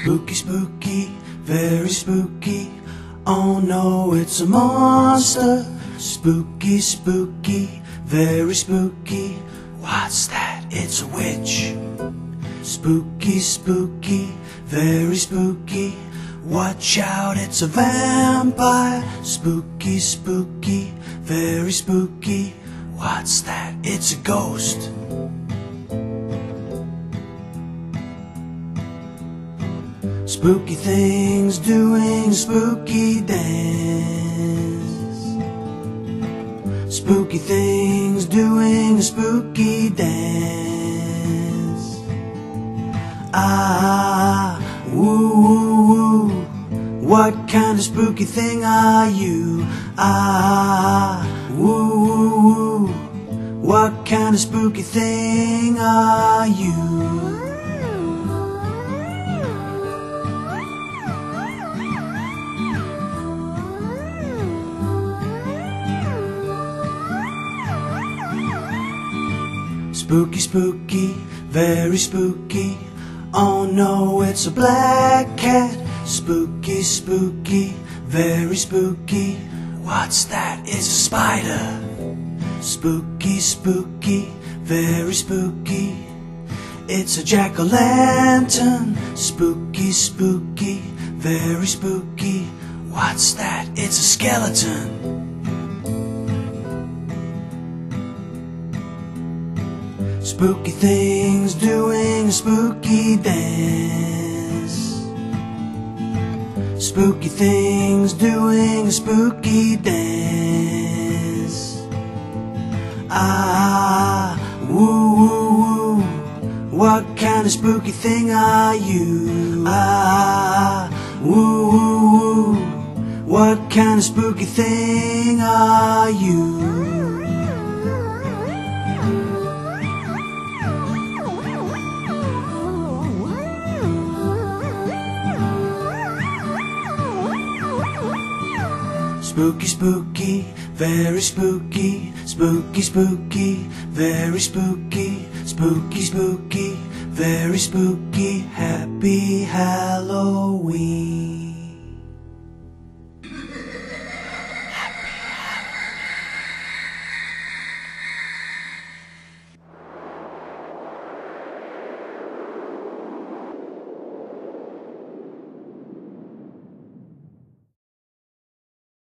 Spooky, spooky, very spooky. Oh no, it's a monster. Spooky, spooky, very spooky. What's that? It's a witch. Spooky, spooky, very spooky. Watch out, it's a vampire. Spooky, spooky, very spooky. What's that? It's a ghost. Spooky things doing spooky dance. Spooky things doing a spooky dance. Ah, woo, woo, woo. What kind of spooky thing are you? Ah, woo, woo, woo. What kind of spooky thing are you? Spooky, spooky, very spooky. Oh no, it's a black cat. Spooky, spooky, very spooky. What's that? It's a spider. Spooky, spooky, very spooky. It's a jack-o'-lantern. Spooky, spooky, very spooky. What's that? It's a skeleton. Spooky things doing a spooky dance. Spooky things doing a spooky dance. Ah, woo, woo, woo. What kind of spooky thing are you? Ah, woo, woo, woo. What kind of spooky thing are you? Spooky, spooky, very spooky. Spooky, spooky, very spooky. Spooky, spooky, very spooky. Happy Halloween.